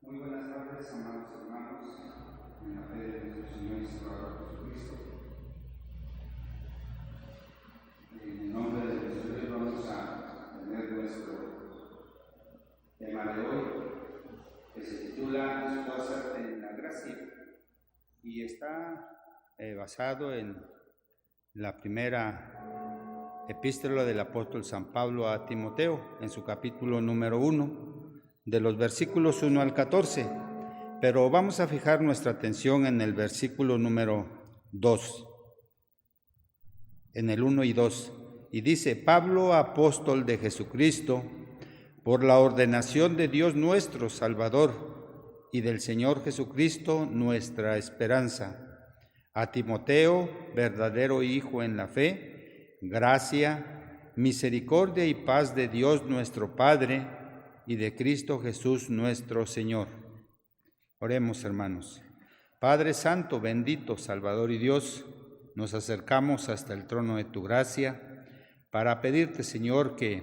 Muy buenas tardes, amados hermanos, en la fe de nuestro Señor y Salvador Jesucristo. En el nombre de nuestro Dios vamos a tener nuestro tema de hoy, que se titula Esfuérzate en la gracia, y está basado en la primera epístola del apóstol San Pablo a Timoteo, en su capítulo número 1, de los versículos 1 al 14, pero vamos a fijar nuestra atención en el versículo número 2, en el 1 y 2, y dice: Pablo, apóstol de Jesucristo, por la ordenación de Dios nuestro Salvador y del Señor Jesucristo nuestra esperanza, a Timoteo, verdadero hijo en la fe, gracia, misericordia y paz de Dios nuestro Padre y de Cristo Jesús nuestro Señor. Oremos, hermanos. Padre Santo, bendito, Salvador y Dios, nos acercamos hasta el trono de tu gracia para pedirte, Señor, que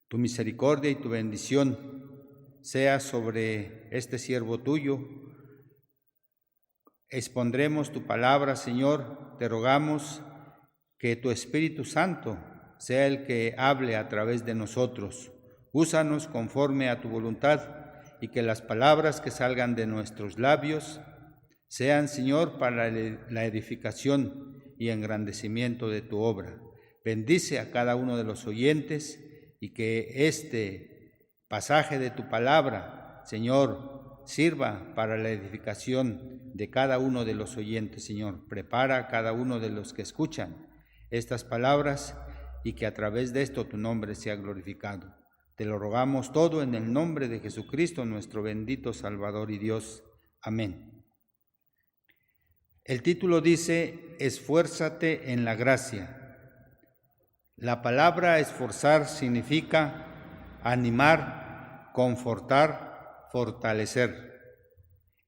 tu misericordia y tu bendición sea sobre este siervo tuyo. Expondremos tu palabra, Señor, te rogamos que tu Espíritu Santo sea el que hable a través de nosotros. Úsanos conforme a tu voluntad y que las palabras que salgan de nuestros labios sean, Señor, para la edificación y engrandecimiento de tu obra. Bendice a cada uno de los oyentes y que este pasaje de tu palabra, Señor, sirva para la edificación de cada uno de los oyentes, Señor. Prepara a cada uno de los que escuchan estas palabras y que a través de esto tu nombre sea glorificado. Te lo rogamos todo en el nombre de Jesucristo, nuestro bendito Salvador y Dios. Amén. El título dice: Esfuérzate en la gracia. La palabra esforzar significa animar, confortar, fortalecer.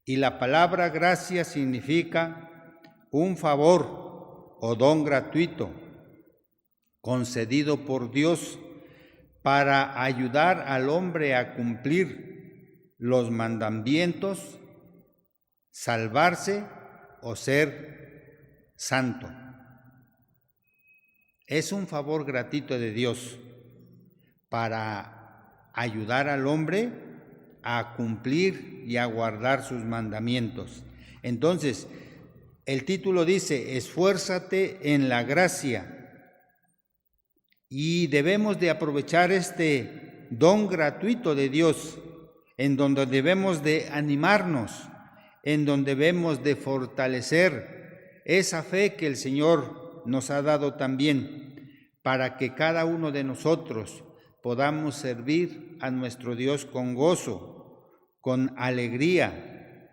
Y la palabra gracia significa un favor o don gratuito concedido por Dios para ayudar al hombre a cumplir los mandamientos, salvarse o ser santo. Es un favor gratuito de Dios para ayudar al hombre a cumplir y a guardar sus mandamientos. Entonces, el título dice: esfuérzate en la gracia. Y debemos de aprovechar este don gratuito de Dios, en donde debemos de animarnos, en donde debemos de fortalecer esa fe que el Señor nos ha dado también, para que cada uno de nosotros podamos servir a nuestro Dios con gozo, con alegría,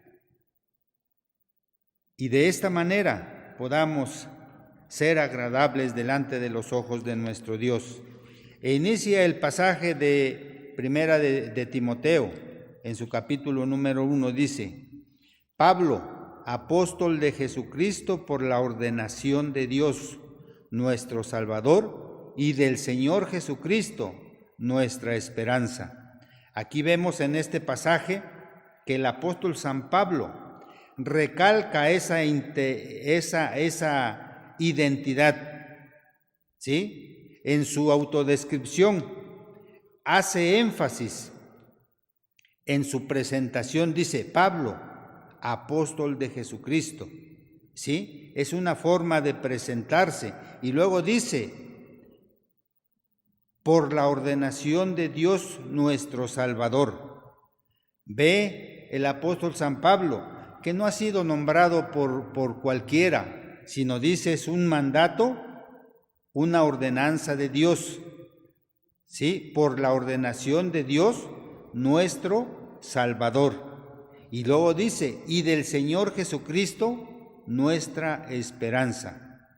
y de esta manera podamos ser agradables delante de los ojos de nuestro Dios. E inicia el pasaje de primera de Timoteo, en su capítulo número 1, dice: Pablo, apóstol de Jesucristo por la ordenación de Dios, nuestro Salvador, y del Señor Jesucristo, nuestra esperanza. Aquí vemos en este pasaje que el apóstol San Pablo recalca esa identidad, ¿sí? En su autodescripción hace énfasis en su presentación, dice: Pablo, apóstol de Jesucristo, ¿sí? Es una forma de presentarse. Y luego dice: por la ordenación de Dios nuestro Salvador. Ve el apóstol San Pablo que no ha sido nombrado por cualquiera, sino dice: es un mandato, una ordenanza de Dios, ¿sí? Por la ordenación de Dios, nuestro Salvador. Y luego dice: y del Señor Jesucristo, nuestra esperanza.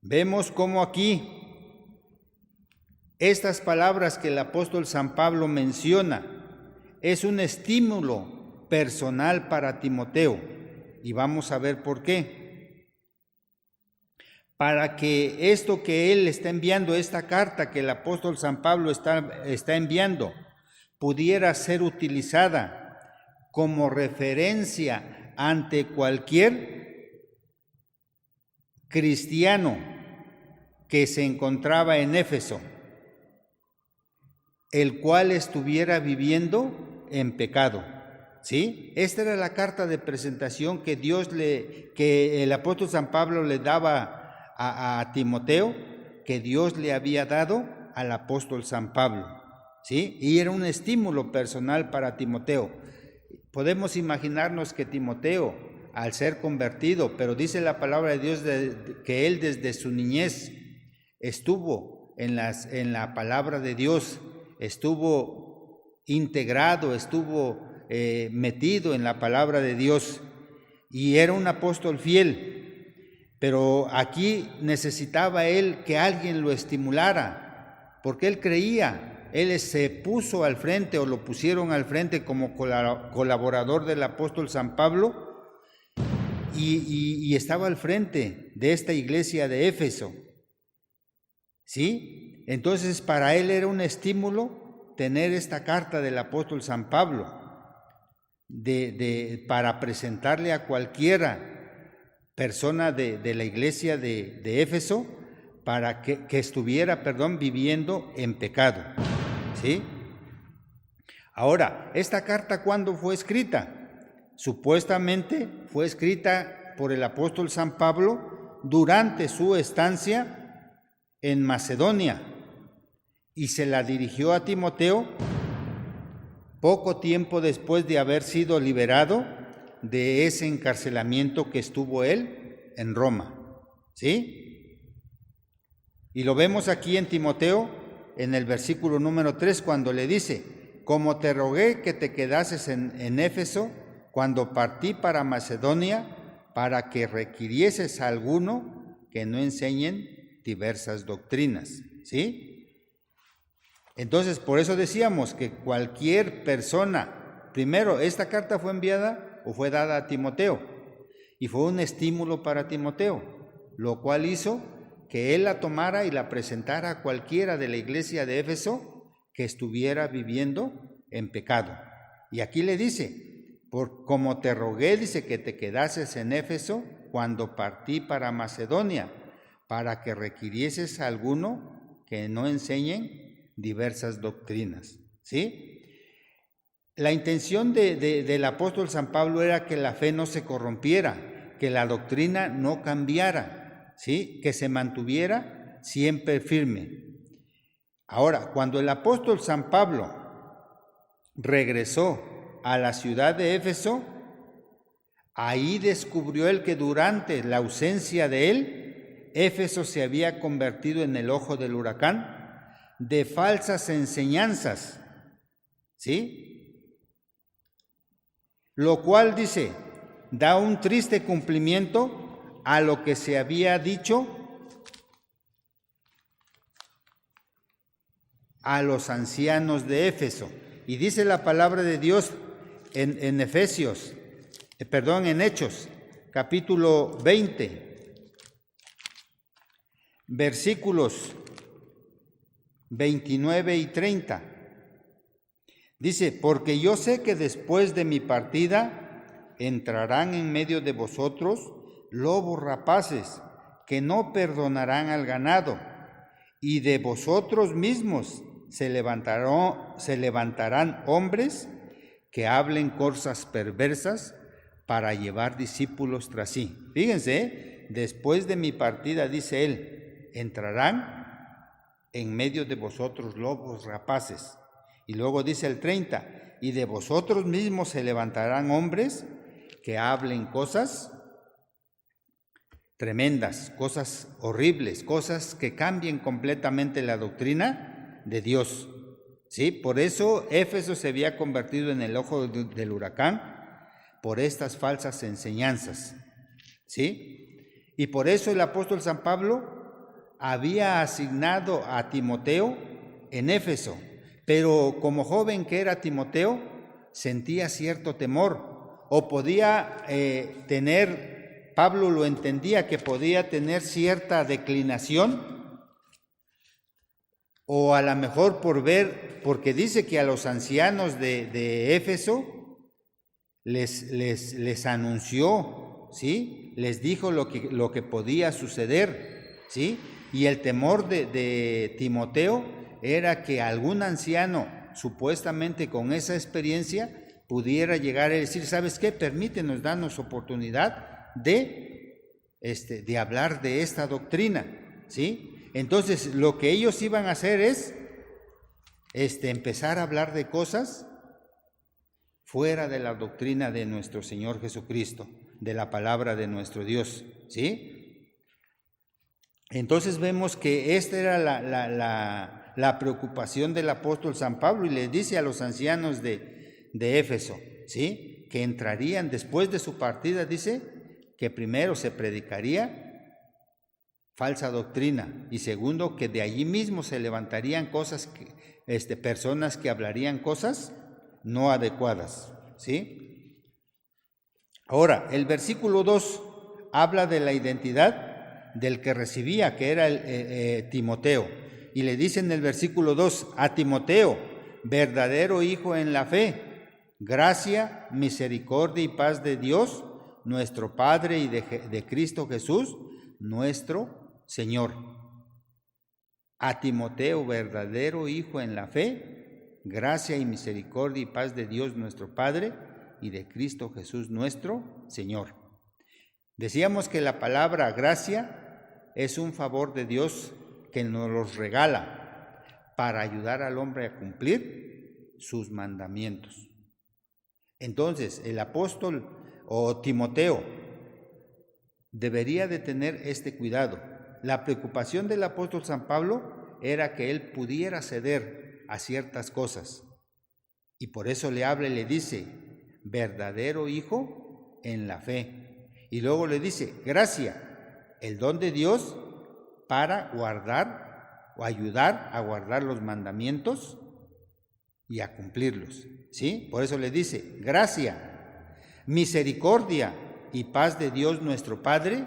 Vemos cómo aquí estas palabras que el apóstol San Pablo menciona es un estímulo personal para Timoteo. Y vamos a ver por qué. Para que esto que él está enviando, esta carta que el apóstol San Pablo está enviando, pudiera ser utilizada como referencia ante cualquier cristiano que se encontraba en Éfeso, el cual estuviera viviendo en pecado. ¿Sí? Esta era la carta de presentación que que el apóstol San Pablo le daba a Timoteo, que Dios le había dado al apóstol San Pablo. ¿Sí? Y era un estímulo personal para Timoteo. Podemos imaginarnos que Timoteo, al ser convertido, pero dice la palabra de Dios que él desde su niñez estuvo en la palabra de Dios, estuvo integrado, estuvo metido en la palabra de Dios y era un apóstol fiel, pero aquí necesitaba él que alguien lo estimulara, porque él creía, él se puso al frente o lo pusieron al frente como colaborador del apóstol San Pablo y estaba al frente de esta iglesia de Éfeso. ¿Sí? Entonces para él era un estímulo tener esta carta del apóstol San Pablo para presentarle a cualquiera persona de la iglesia de Éfeso para que estuviera, viviendo en pecado. ¿Sí? Ahora, ¿esta carta cuándo fue escrita? Supuestamente fue escrita por el apóstol San Pablo durante su estancia en Macedonia y se la dirigió a Timoteo poco tiempo después de haber sido liberado de ese encarcelamiento que estuvo él en Roma. ¿Sí? Y lo vemos aquí en Timoteo, en el versículo número 3, cuando le dice: como te rogué que te quedases en Éfeso cuando partí para Macedonia, para que requirieses a alguno que no enseñen diversas doctrinas. ¿Sí? Entonces, por eso decíamos que cualquier persona, primero, esta carta fue enviada o fue dada a Timoteo, y fue un estímulo para Timoteo, lo cual hizo que él la tomara y la presentara a cualquiera de la iglesia de Éfeso que estuviera viviendo en pecado. Y aquí le dice: como te rogué, dice, que te quedases en Éfeso cuando partí para Macedonia, para que requirieses a alguno que no enseñen diversas doctrinas. ¿Sí? La intención del apóstol San Pablo era que la fe no se corrompiera, que la doctrina no cambiara, ¿sí? Que se mantuviera siempre firme. Ahora, cuando el apóstol San Pablo regresó a la ciudad de Éfeso, ahí descubrió él que durante la ausencia de él, Éfeso se había convertido en el ojo del huracán de falsas enseñanzas, ¿sí? Lo cual, dice, da un triste cumplimiento a lo que se había dicho a los ancianos de Éfeso. Y dice la palabra de Dios en Hechos, capítulo 20, versículos 29 y 30. Dice: porque yo sé que después de mi partida entrarán en medio de vosotros lobos rapaces que no perdonarán al ganado, y de vosotros mismos se levantarán hombres que hablen cosas perversas para llevar discípulos tras sí. Fíjense, después de mi partida, dice él, entrarán en medio de vosotros lobos rapaces. Y luego dice el 30, y de vosotros mismos se levantarán hombres que hablen cosas tremendas, cosas horribles, cosas que cambien completamente la doctrina de Dios. ¿Sí? Por eso Éfeso se había convertido en el ojo del huracán, por estas falsas enseñanzas. ¿Sí? Y por eso el apóstol San Pablo había asignado a Timoteo en Éfeso, pero como joven que era Timoteo, sentía cierto temor, o podía Pablo lo entendía, que podía tener cierta declinación, o a lo mejor por porque dice que a los ancianos de Éfeso les anunció, ¿sí? Les dijo lo que podía suceder, ¿sí? Y el temor de Timoteo era que algún anciano, supuestamente con esa experiencia, pudiera llegar a decir, ¿sabes qué? Permítenos, danos oportunidad de hablar de esta doctrina, ¿sí? Entonces, lo que ellos iban a hacer es empezar a hablar de cosas fuera de la doctrina de nuestro Señor Jesucristo, de la palabra de nuestro Dios, ¿sí? Entonces vemos que esta era la preocupación del apóstol San Pablo, y les dice a los ancianos de Éfeso, ¿sí? Que entrarían después de su partida, dice, que primero se predicaría falsa doctrina, y segundo, que de allí mismo se levantarían personas que hablarían cosas no adecuadas, ¿sí? Ahora, el versículo 2 habla de la identidad del que recibía, que era Timoteo, y le dice en el versículo 2, a Timoteo, verdadero hijo en la fe, gracia, misericordia y paz de Dios, nuestro Padre, y de Cristo Jesús, nuestro Señor. A Timoteo, verdadero hijo en la fe, gracia y misericordia y paz de Dios nuestro Padre y de Cristo Jesús nuestro Señor. Decíamos que la palabra gracia es un favor de Dios que nos los regala para ayudar al hombre a cumplir sus mandamientos. Entonces, el apóstol o Timoteo debería de tener este cuidado. La preocupación del apóstol San Pablo era que él pudiera ceder a ciertas cosas, y por eso le habla y le dice, verdadero hijo en la fe, y luego le dice, gracia, el don de Dios para guardar o ayudar a guardar los mandamientos y a cumplirlos, ¿sí? Por eso le dice, gracia, misericordia y paz de Dios nuestro Padre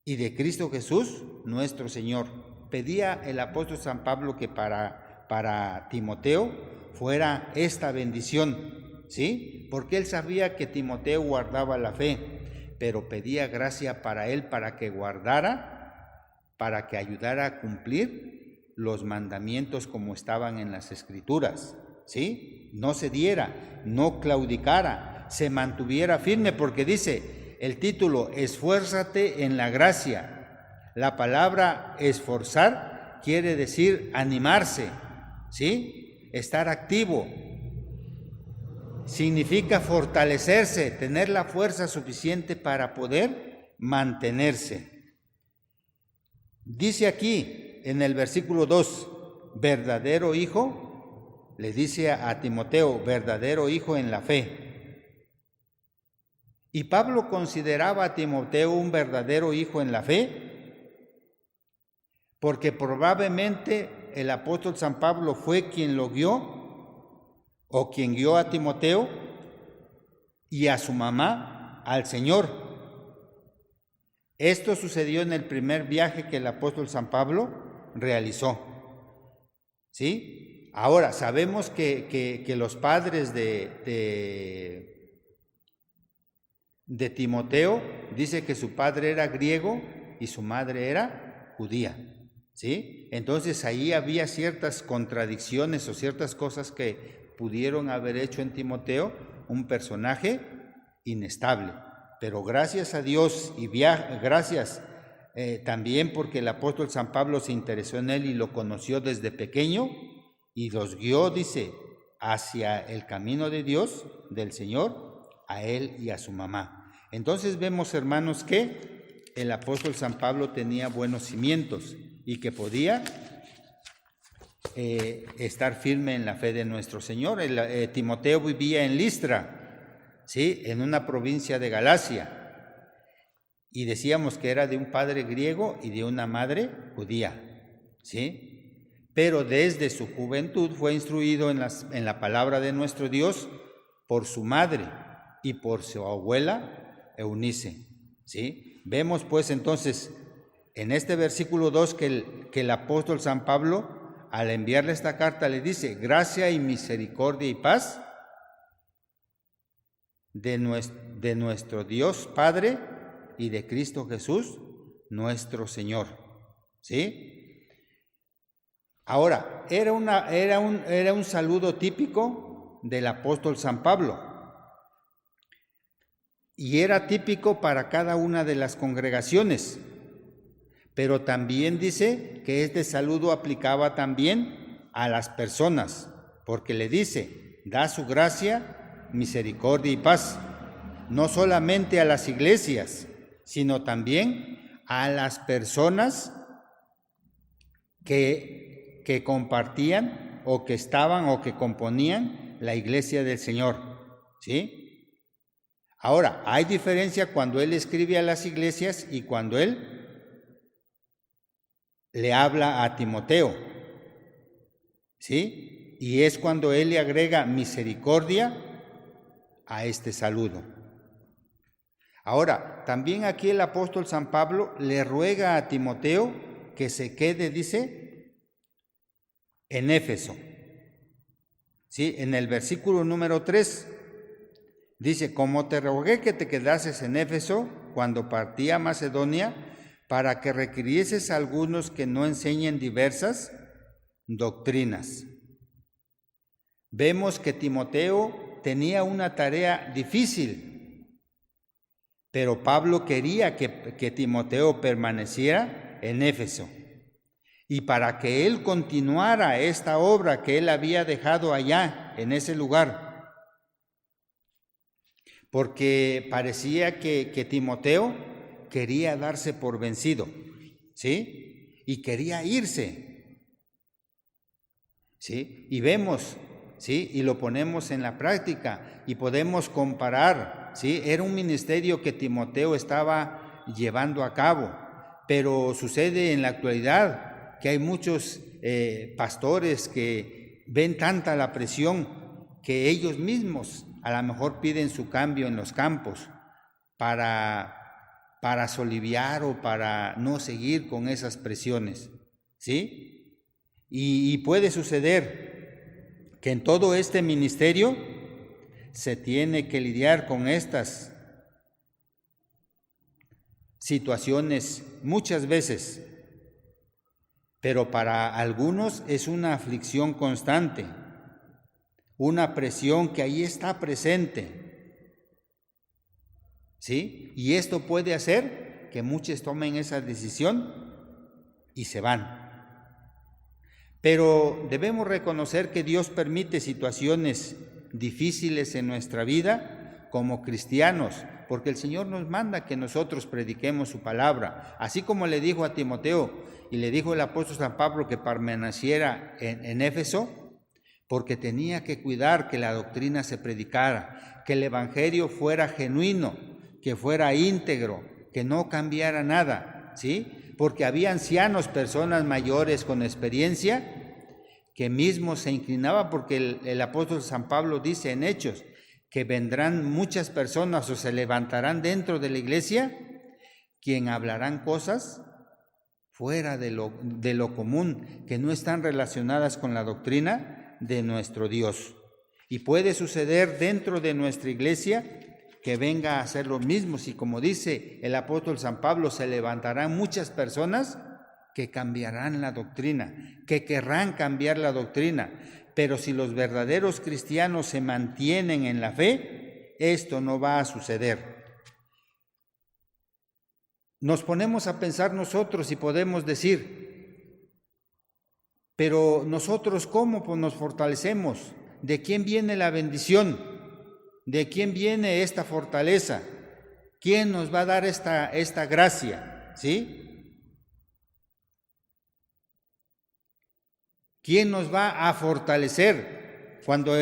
y de Cristo Jesús nuestro Señor. Pedía el apóstol San Pablo que para Timoteo fuera esta bendición, ¿sí? Porque él sabía que Timoteo guardaba la fe, pero pedía gracia para él, para que guardara, para que ayudara a cumplir los mandamientos como estaban en las Escrituras, ¿sí? No cediera, no claudicara, se mantuviera firme, porque dice el título, esfuérzate en la gracia. La palabra esforzar quiere decir animarse, ¿sí? Estar activo. Significa fortalecerse, tener la fuerza suficiente para poder mantenerse. Dice aquí en el versículo 2, verdadero hijo, le dice a Timoteo, verdadero hijo en la fe. ¿Y Pablo consideraba a Timoteo un verdadero hijo en la fe? Porque probablemente el apóstol San Pablo fue quien lo guió, o quien guió a Timoteo y a su mamá al Señor. Esto sucedió en el primer viaje que el apóstol San Pablo realizó, ¿sí? Ahora, sabemos que los padres de Timoteo, dice que su padre era griego y su madre era judía, ¿sí? Entonces ahí había ciertas contradicciones o ciertas cosas que pudieron haber hecho en Timoteo un personaje inestable. Pero gracias a Dios y gracias también porque el apóstol San Pablo se interesó en él y lo conoció desde pequeño y los guió, dice, hacia el camino de Dios, del Señor, a él y a su mamá. Entonces vemos, hermanos, que el apóstol San Pablo tenía buenos cimientos y que podía estar firme en la fe de nuestro Señor. Timoteo vivía en Listra, ¿sí? En una provincia de Galacia, y decíamos que era de un padre griego y de una madre judía, ¿sí? Pero desde su juventud fue instruido en la palabra de nuestro Dios por su madre y por su abuela Eunice, ¿sí? Vemos pues entonces en este versículo 2 que el apóstol San Pablo al enviarle esta carta, le dice: gracia y misericordia y paz de nuestro Dios Padre y de Cristo Jesús, nuestro Señor. ¿Sí? Ahora, era un saludo típico del apóstol San Pablo. Y era típico para cada una de las congregaciones. Pero también dice que este saludo aplicaba también a las personas, porque le dice: da su gracia, misericordia y paz, no solamente a las iglesias, sino también a las personas que compartían o que estaban o que componían la iglesia del Señor. ¿Sí? Ahora, hay diferencia cuando él escribe a las iglesias y cuando él le habla a Timoteo, ¿sí? Y es cuando él le agrega misericordia a este saludo. Ahora, también aquí el apóstol San Pablo le ruega a Timoteo que se quede, dice, en Éfeso. ¿Sí? En el versículo número 3 dice: como te rogué que te quedases en Éfeso cuando partí a Macedonia, para que requirieses a algunos que no enseñen diversas doctrinas. Vemos que Timoteo tenía una tarea difícil, pero Pablo quería que Timoteo permaneciera en Éfeso. Y para que él continuara esta obra que él había dejado allá, en ese lugar, porque parecía que Timoteo quería darse por vencido, ¿sí? Y quería irse, ¿sí? Y vemos, ¿sí? Y lo ponemos en la práctica y podemos comparar, ¿sí? Era un ministerio que Timoteo estaba llevando a cabo, pero sucede en la actualidad que hay muchos pastores que ven tanta la presión que ellos mismos a lo mejor piden su cambio en los campos para soliviar o para no seguir con esas presiones, ¿sí? Y puede suceder que en todo este ministerio se tiene que lidiar con estas situaciones muchas veces, pero para algunos es una aflicción constante, una presión que ahí está presente, ¿sí? Y esto puede hacer que muchos tomen esa decisión y se van. Pero debemos reconocer que Dios permite situaciones difíciles en nuestra vida como cristianos, porque el Señor nos manda que nosotros prediquemos su palabra, así como le dijo a Timoteo y le dijo el apóstol San Pablo que permaneciera en Éfeso, porque tenía que cuidar que la doctrina se predicara, que el evangelio fuera genuino, que fuera íntegro, que no cambiara nada, ¿sí? Porque había ancianos, personas mayores con experiencia, que mismos se inclinaban, porque el apóstol San Pablo dice en Hechos que vendrán muchas personas o se levantarán dentro de la iglesia, quien hablarán cosas fuera de lo común, que no están relacionadas con la doctrina de nuestro Dios. Y puede suceder dentro de nuestra iglesia que venga a hacer lo mismo, si como dice el apóstol San Pablo, se levantarán muchas personas que cambiarán la doctrina, que querrán cambiar la doctrina, pero si los verdaderos cristianos se mantienen en la fe, esto no va a suceder. Nos ponemos a pensar nosotros y podemos decir: pero nosotros, ¿cómo nos fortalecemos? ¿De quién viene la bendición? ¿De quién viene esta fortaleza? ¿Quién nos va a dar esta gracia? ¿Sí? ¿Quién nos va a fortalecer? Cuando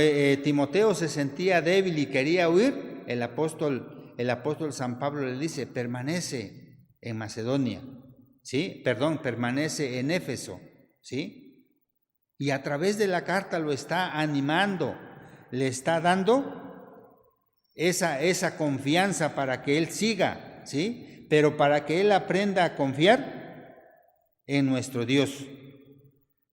Timoteo se sentía débil y quería huir, el apóstol San Pablo le dice: permanece en Macedonia, ¿sí? Permanece en Éfeso, ¿sí? Y a través de la carta lo está animando, le está dando esa confianza para que él siga, ¿sí? Pero para que él aprenda a confiar en nuestro Dios.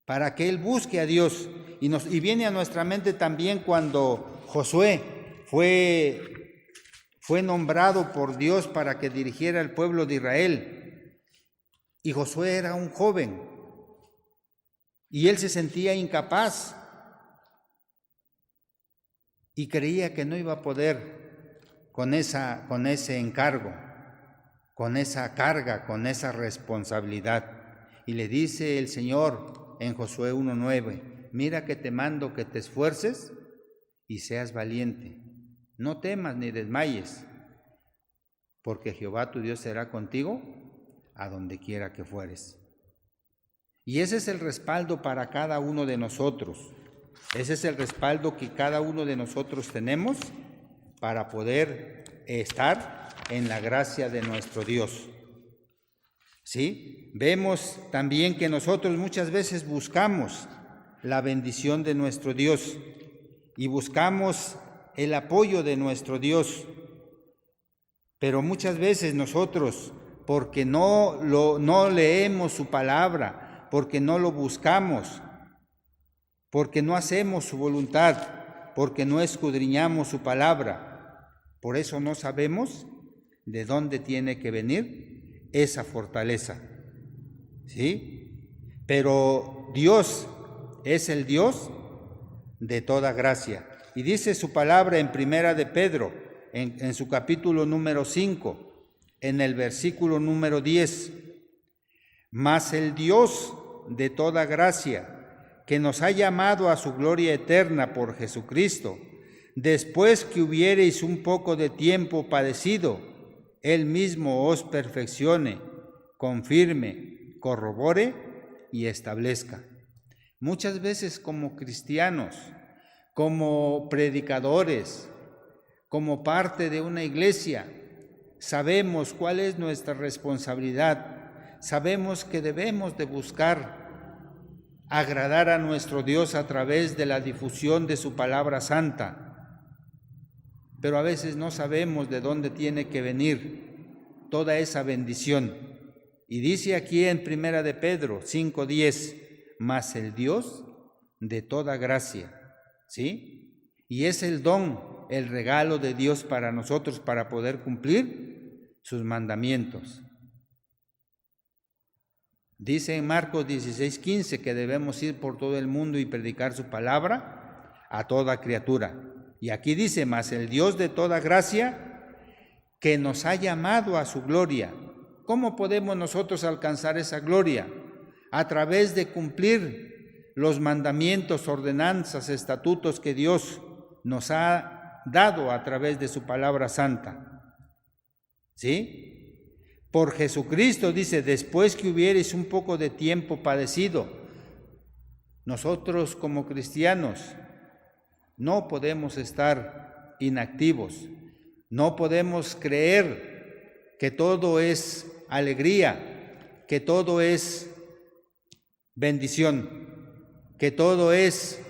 para que él busque a Dios. Y viene a nuestra mente también cuando Josué fue nombrado por Dios para que dirigiera al pueblo de Israel. Y Josué era un joven y él se sentía incapaz y creía que no iba a poder con ese encargo, con esa carga, con esa responsabilidad. Y le dice el Señor en Josué 1:9, mira que te mando que te esfuerces y seas valiente. No temas ni desmayes, porque Jehová tu Dios será contigo a donde quiera que fueres. Y ese es el respaldo para cada uno de nosotros. Ese es el respaldo que cada uno de nosotros tenemos para poder estar en la gracia de nuestro Dios. ¿Sí? Vemos también que nosotros muchas veces buscamos la bendición de nuestro Dios y buscamos el apoyo de nuestro Dios, pero muchas veces nosotros, porque no leemos su palabra, porque no lo buscamos, porque no hacemos su voluntad, porque no escudriñamos su palabra, por eso no sabemos de dónde tiene que venir esa fortaleza, ¿sí? Pero Dios es el Dios de toda gracia. Y dice su palabra en Primera de Pedro, en su capítulo número 5, en el versículo número 10. Mas el Dios de toda gracia, que nos ha llamado a su gloria eterna por Jesucristo, después que hubiereis un poco de tiempo padecido, Él mismo os perfeccione, confirme, corrobore y establezca. Muchas veces como cristianos, como predicadores, como parte de una iglesia, sabemos cuál es nuestra responsabilidad, sabemos que debemos de buscar agradar a nuestro Dios a través de la difusión de su palabra santa, pero a veces no sabemos de dónde tiene que venir toda esa bendición. Y dice aquí en Primera de Pedro 5:10, mas el Dios de toda gracia, ¿sí? Y es el don, el regalo de Dios para nosotros para poder cumplir sus mandamientos. Dice en Marcos 16:15 que debemos ir por todo el mundo y predicar su palabra a toda criatura. Y aquí dice, mas el Dios de toda gracia que nos ha llamado a su gloria. ¿Cómo podemos nosotros alcanzar esa gloria? A través de cumplir los mandamientos, ordenanzas, estatutos que Dios nos ha dado a través de su palabra santa. ¿Sí? Por Jesucristo, dice, después que hubiereis un poco de tiempo padecido, nosotros como cristianos no podemos estar inactivos, no podemos creer que todo es alegría, que todo es bendición, que todo es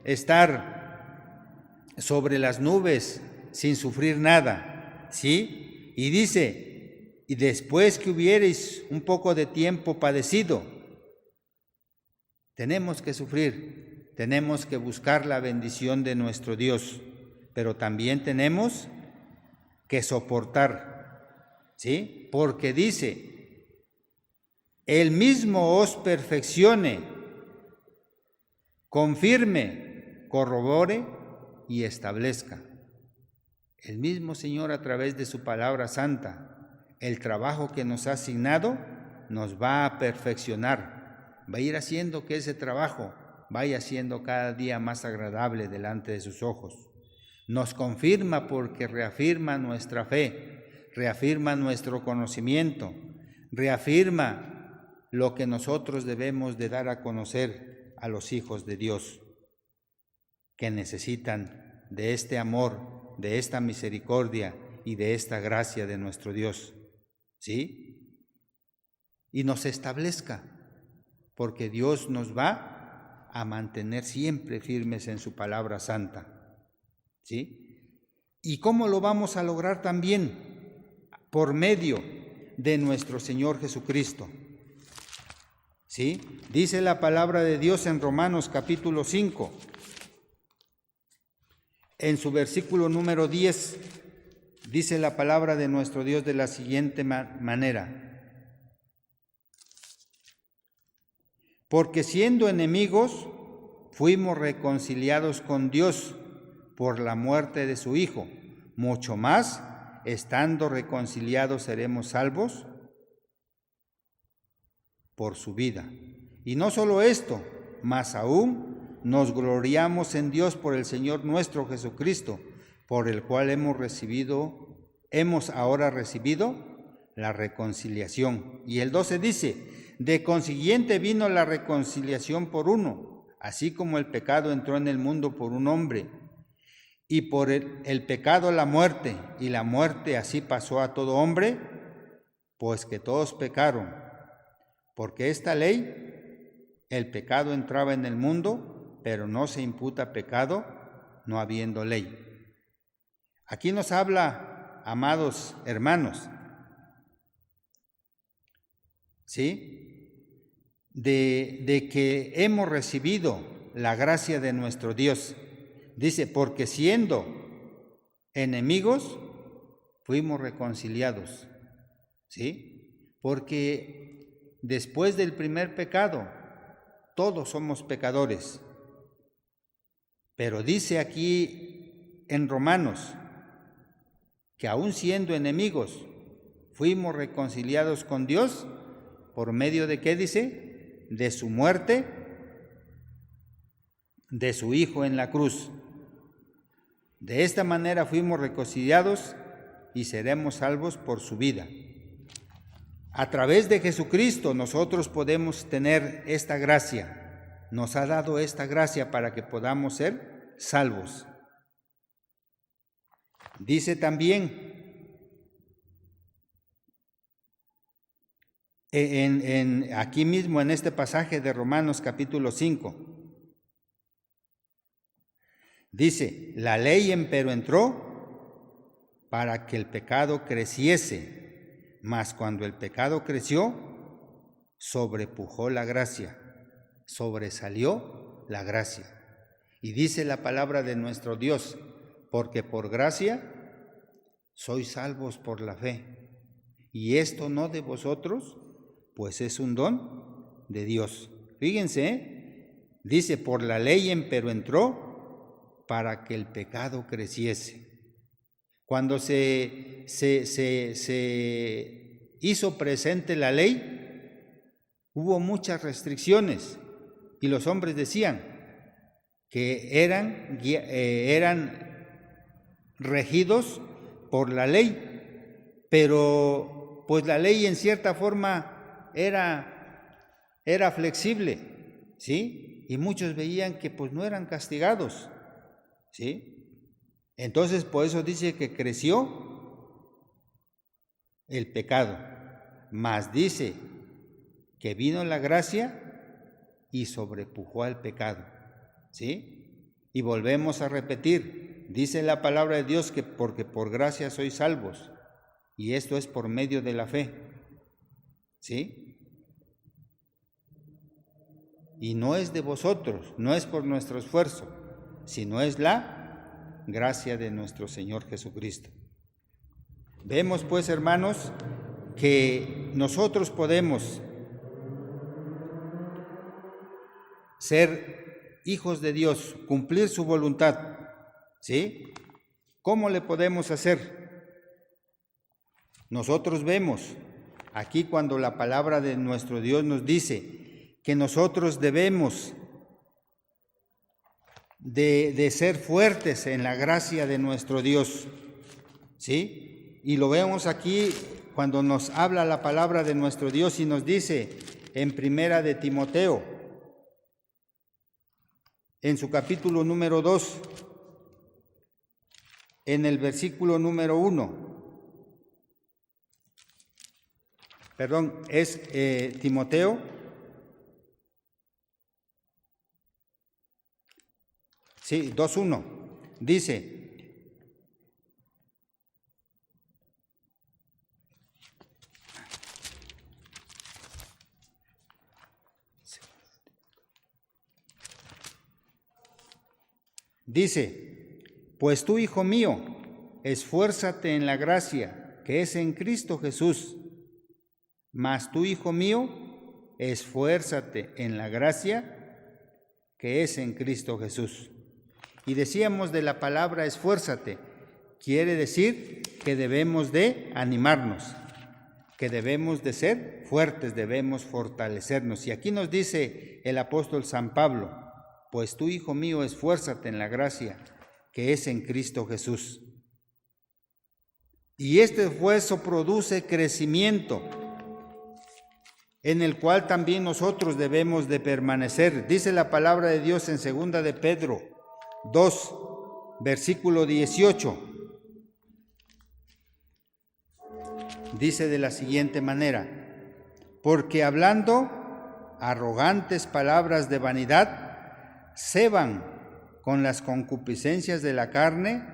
estar sobre las nubes sin sufrir nada, ¿sí? Y dice, y después que hubiereis un poco de tiempo padecido, tenemos que sufrir, tenemos que buscar la bendición de nuestro Dios, pero también tenemos que soportar, ¿sí? Porque dice, Él mismo os perfeccione, confirme, corrobore y establezca. El mismo Señor a través de su palabra santa, el trabajo que nos ha asignado, nos va a perfeccionar, va a ir haciendo que ese trabajo vaya siendo cada día más agradable delante de sus ojos. Nos confirma porque reafirma nuestra fe, reafirma nuestro conocimiento, reafirma lo que nosotros debemos de dar a conocer a los hijos de Dios, que necesitan de este amor, de esta misericordia y de esta gracia de nuestro Dios, ¿sí? Y nos establezca, porque Dios nos va a mantener siempre firmes en su palabra santa, ¿sí? ¿Y cómo lo vamos a lograr también? Por medio de nuestro Señor Jesucristo. ¿Sí? Dice la palabra de Dios en Romanos capítulo 5, en su versículo número 10, dice la palabra de nuestro Dios de la siguiente manera: porque siendo enemigos, fuimos reconciliados con Dios por la muerte de su Hijo. Mucho más, estando reconciliados, seremos salvos por su vida. Y no solo esto, más aún nos gloriamos en Dios por el Señor nuestro Jesucristo, por el cual hemos ahora recibido la reconciliación. Y el 12 dice: de consiguiente vino la reconciliación por uno, así como el pecado entró en el mundo por un hombre, y por el pecado la muerte, y la muerte así pasó a todo hombre, pues que todos pecaron. Porque esta ley, el pecado entraba en el mundo, pero no se imputa pecado, no habiendo ley. Aquí nos habla, amados hermanos, ¿sí?, de que hemos recibido la gracia de nuestro Dios. Dice, porque siendo enemigos, fuimos reconciliados, ¿sí? Porque después del primer pecado, todos somos pecadores. Pero dice aquí en Romanos que aún siendo enemigos, fuimos reconciliados con Dios por medio de, ¿qué dice? De su muerte, de su Hijo en la cruz. De esta manera fuimos reconciliados y seremos salvos por su vida. A través de Jesucristo nosotros podemos tener esta gracia. Nos ha dado esta gracia para que podamos ser salvos. Dice también aquí mismo en este pasaje de Romanos capítulo 5, dice, la ley empero entró para que el pecado creciese, mas cuando el pecado creció, sobrepujó la gracia, sobresalió la gracia. Y dice la palabra de nuestro Dios, porque por gracia sois salvos por la fe. Y esto no de vosotros, pues es un don de Dios. Fíjense, dice, por la ley empero entró para que el pecado creciese. Cuando se hizo presente la ley, hubo muchas restricciones y los hombres decían que eran regidos por la ley, pero pues la ley en cierta forma era flexible, ¿sí? Y muchos veían que pues no eran castigados, ¿sí? Entonces por eso dice que creció el pecado, mas dice que vino la gracia y sobrepujó al pecado, ¿sí? Y volvemos a repetir, dice la palabra de Dios que porque por gracia sois salvos, y esto es por medio de la fe, ¿sí? Y no es de vosotros, no es por nuestro esfuerzo, sino es la gracia de nuestro Señor Jesucristo. Vemos pues, hermanos, que nosotros podemos ser hijos de Dios, cumplir su voluntad, ¿sí? ¿Cómo le podemos hacer? Nosotros vemos aquí cuando la palabra de nuestro Dios nos dice que nosotros debemos de ser fuertes en la gracia de nuestro Dios, ¿sí? Y lo vemos aquí cuando nos habla la palabra de nuestro Dios y nos dice en Primera de Timoteo, en su capítulo número 2, en el versículo número 1, perdón, es Timoteo, sí, 2:1, dice, Dice, pues tú, hijo mío, esfuérzate en la gracia que es en Cristo Jesús. Mas tú, hijo mío, esfuérzate en la gracia que es en Cristo Jesús. Y decíamos de la palabra esfuérzate, quiere decir que debemos de animarnos, que debemos de ser fuertes, debemos fortalecernos. Y aquí nos dice el apóstol San Pablo, pues tú, hijo mío, esfuérzate en la gracia que es en Cristo Jesús. Y este esfuerzo produce crecimiento, en el cual también nosotros debemos de permanecer. Dice la palabra de Dios en 2 de Pedro 2, versículo 18. Dice de la siguiente manera, porque hablando arrogantes palabras de vanidad, ceban con las concupiscencias de la carne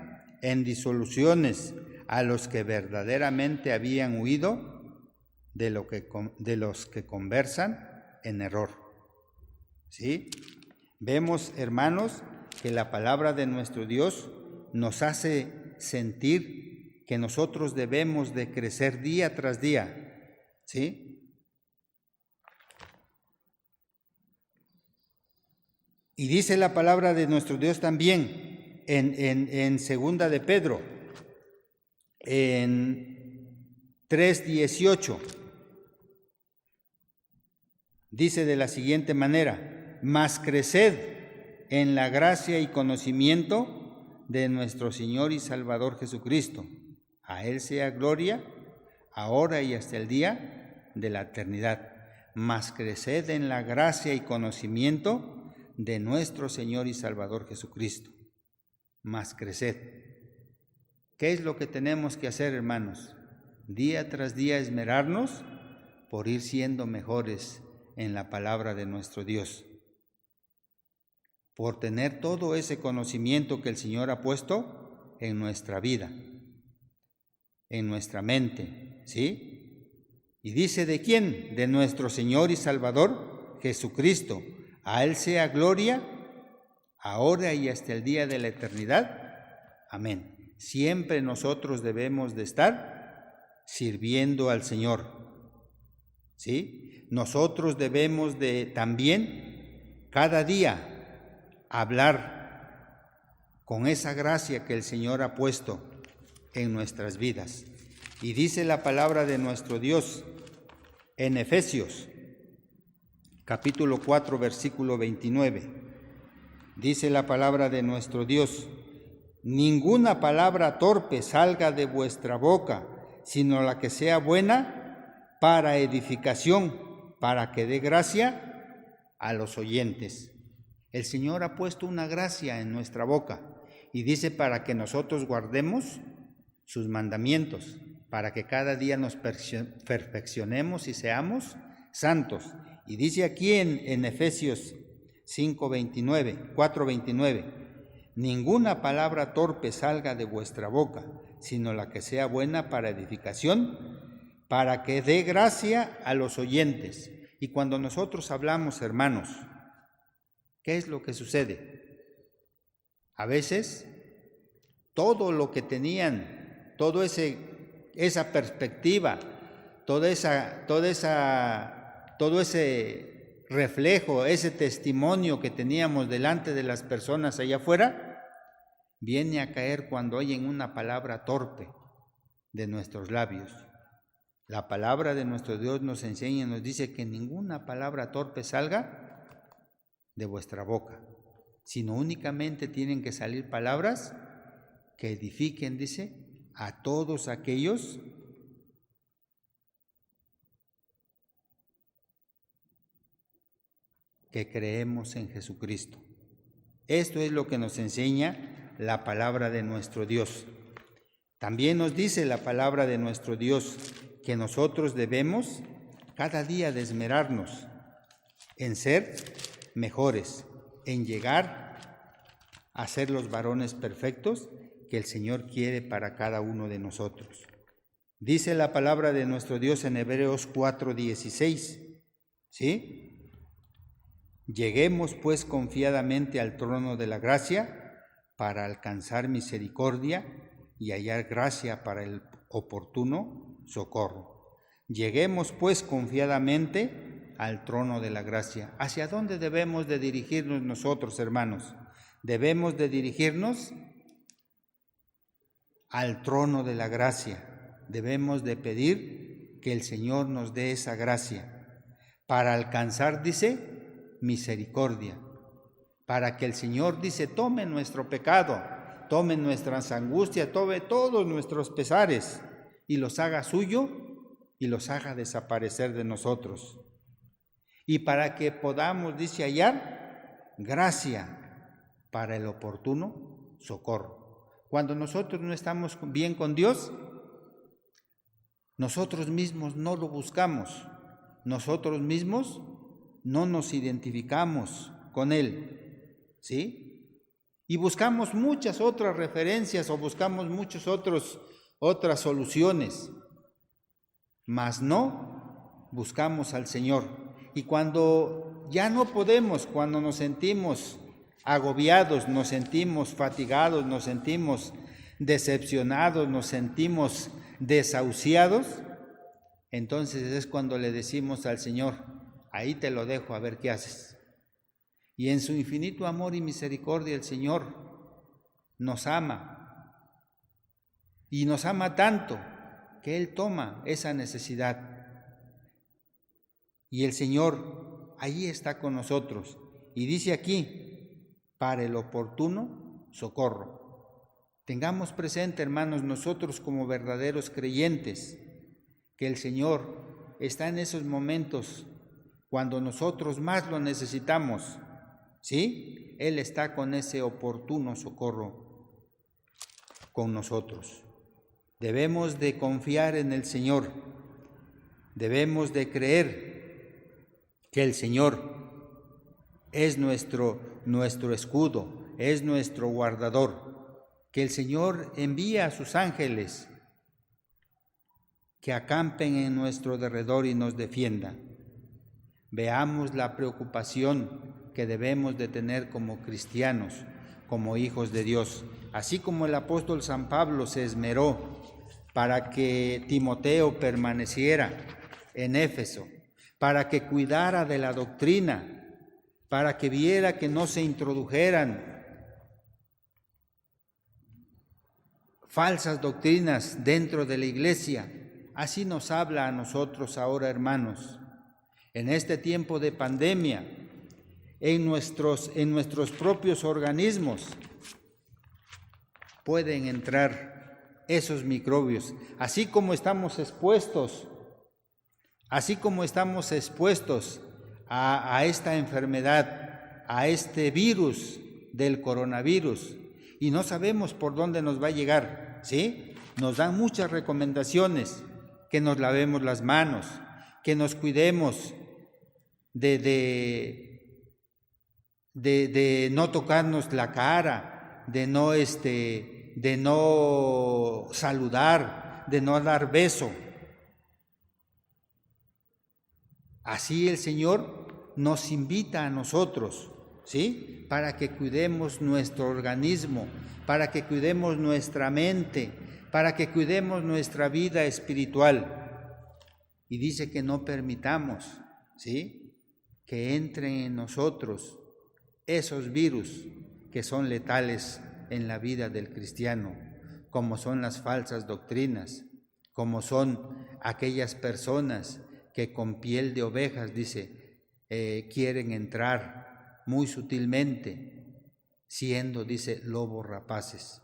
en disoluciones a los que verdaderamente habían huido de los que conversan en error. ¿Sí? Vemos, hermanos, que la palabra de nuestro Dios nos hace sentir que nosotros debemos de crecer día tras día. ¿Sí? Y dice la palabra de nuestro Dios también en 2 de Pedro, en 3:18. Dice de la siguiente manera, mas creced en la gracia y conocimiento de nuestro Señor y Salvador Jesucristo. A Él sea gloria, ahora y hasta el día de la eternidad. Mas creced en la gracia y conocimiento de nuestro Señor y Salvador Jesucristo. Mas creced. ¿Qué es lo que tenemos que hacer, hermanos? Día tras día esmerarnos por ir siendo mejores en la palabra de nuestro Dios, por tener todo ese conocimiento que el Señor ha puesto en nuestra vida, en nuestra mente, ¿sí? Y dice, ¿de quién? De nuestro Señor y Salvador Jesucristo. A Él sea gloria, ahora y hasta el día de la eternidad. Amén. Siempre nosotros debemos de estar sirviendo al Señor, ¿sí? Nosotros debemos de también cada día hablar con esa gracia que el Señor ha puesto en nuestras vidas. Y dice la palabra de nuestro Dios en Efesios, capítulo 4, versículo 29. Dice la palabra de nuestro Dios, ninguna palabra torpe salga de vuestra boca, sino la que sea buena para edificación, para que dé gracia a los oyentes. El Señor ha puesto una gracia en nuestra boca y dice para que nosotros guardemos sus mandamientos, para que cada día nos perfeccionemos y seamos santos. Y dice aquí en Efesios 4:29, ninguna palabra torpe salga de vuestra boca, sino la que sea buena para edificación, para que dé gracia a los oyentes. Y cuando nosotros hablamos, hermanos, ¿qué es lo que sucede? A veces, todo lo que tenían, todo esa perspectiva, todo ese reflejo, ese testimonio que teníamos delante de las personas allá afuera, viene a caer cuando oyen una palabra torpe de nuestros labios. La palabra de nuestro Dios nos enseña, nos dice que ninguna palabra torpe salga de vuestra boca, sino únicamente tienen que salir palabras que edifiquen, dice, a todos aquellos que creemos en Jesucristo. Esto es lo que nos enseña la palabra de nuestro Dios. También nos dice la palabra de nuestro Dios que nosotros debemos cada día de esmerarnos en ser mejores, en llegar a ser los varones perfectos que el Señor quiere para cada uno de nosotros. Dice la palabra de nuestro Dios en Hebreos 4:16, ¿sí? Lleguemos pues confiadamente al trono de la gracia para alcanzar misericordia y hallar gracia para el oportuno socorro. Lleguemos pues confiadamente al trono de la gracia. ¿Hacia dónde debemos de dirigirnos nosotros, hermanos? Debemos de dirigirnos al trono de la gracia. Debemos de pedir que el Señor nos dé esa gracia para alcanzar, dice, misericordia. Para que el Señor, dice, tome nuestro pecado, tome nuestras angustias, tome todos nuestros pesares y los haga suyo y los haga desaparecer de nosotros. Y para que podamos, dice, hallar gracia para el oportuno socorro. Cuando nosotros no estamos bien con Dios, nosotros mismos no lo buscamos, nosotros mismos no nos identificamos con Él, ¿sí? Y buscamos muchas otras referencias o buscamos otras soluciones, mas no buscamos al Señor. Y cuando ya no podemos, cuando nos sentimos agobiados, nos sentimos fatigados, nos sentimos decepcionados, nos sentimos desahuciados, entonces es cuando le decimos al Señor, ahí te lo dejo, a ver qué haces. Y en su infinito amor y misericordia el Señor nos ama, y nos ama tanto que Él toma esa necesidad. Y el Señor ahí está con nosotros. Y dice aquí, para el oportuno socorro. Tengamos presente, hermanos, nosotros como verdaderos creyentes, que el Señor está en esos momentos cuando nosotros más lo necesitamos, ¿sí? Él está con ese oportuno socorro con nosotros. Debemos de confiar en el Señor, debemos de creer que el Señor es nuestro escudo, es nuestro guardador, que el Señor envía a sus ángeles que acampen en nuestro derredor y nos defiendan. Veamos la preocupación que debemos de tener como cristianos, como hijos de Dios. Así como el apóstol San Pablo se esmeró para que Timoteo permaneciera en Éfeso, para que cuidara de la doctrina, para que viera que no se introdujeran falsas doctrinas dentro de la iglesia. Así nos habla a nosotros ahora, hermanos. En este tiempo de pandemia, en nuestros propios organismos pueden entrar esos microbios, así como estamos expuestos a esta enfermedad, a este virus del coronavirus, y no sabemos por dónde nos va a llegar, ¿sí? Nos dan muchas recomendaciones, que nos lavemos las manos, que nos cuidemos de no tocarnos la cara, de no saludar, de no dar beso. Así el Señor nos invita a nosotros, ¿sí? Para que cuidemos nuestro organismo, para que cuidemos nuestra mente, para que cuidemos nuestra vida espiritual. Y dice que no permitamos, ¿sí?, que entren en nosotros esos virus que son letales en la vida del cristiano, como son las falsas doctrinas, como son aquellas personas que con piel de ovejas, dice, quieren entrar muy sutilmente, siendo, dice, lobos rapaces.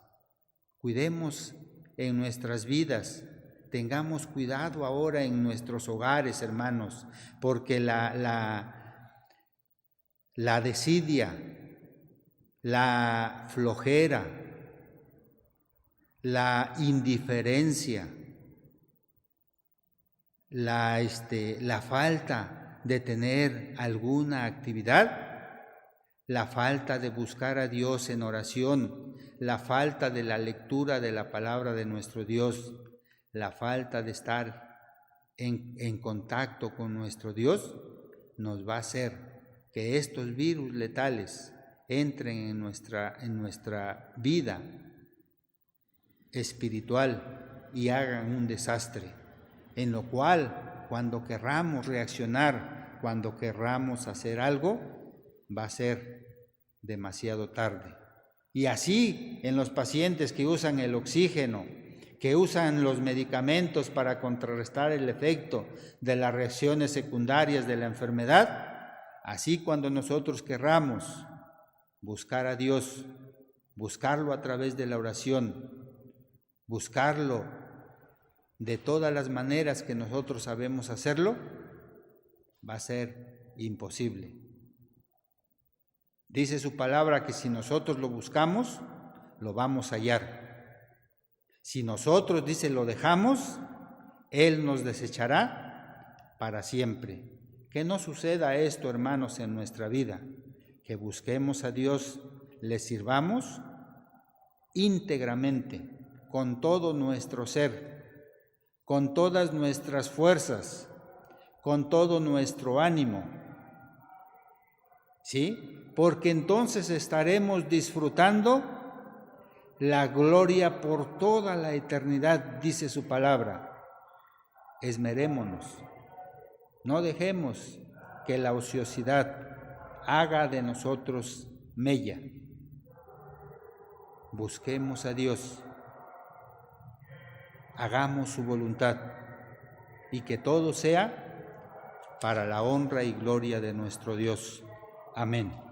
Cuidemos en nuestras vidas, tengamos cuidado ahora en nuestros hogares, hermanos, porque la desidia, la flojera, la indiferencia, la falta de tener alguna actividad, la falta de buscar a Dios en oración, la falta de la lectura de la palabra de nuestro Dios, la falta de estar en contacto con nuestro Dios, nos va a hacer que estos virus letales entren en nuestra vida espiritual y hagan un desastre, en lo cual, cuando querramos reaccionar, cuando querramos hacer algo, va a ser demasiado tarde. Y así en los pacientes que usan el oxígeno, que usan los medicamentos para contrarrestar el efecto de las reacciones secundarias de la enfermedad, así cuando nosotros querramos buscar a Dios, buscarlo a través de la oración, buscarlo de todas las maneras que nosotros sabemos hacerlo, va a ser imposible. Dice su palabra que si nosotros lo buscamos, lo vamos a hallar. Si nosotros, dice, lo dejamos, Él nos desechará para siempre. Que no suceda esto, hermanos, en nuestra vida, que busquemos a Dios, le sirvamos íntegramente, con todo nuestro ser, con todas nuestras fuerzas, con todo nuestro ánimo, ¿sí? Porque entonces estaremos disfrutando la gloria por toda la eternidad, dice su palabra. Esmerémonos, no dejemos que la ociosidad haga de nosotros mella. Busquemos a Dios, hagamos su voluntad y que todo sea para la honra y gloria de nuestro Dios. Amén.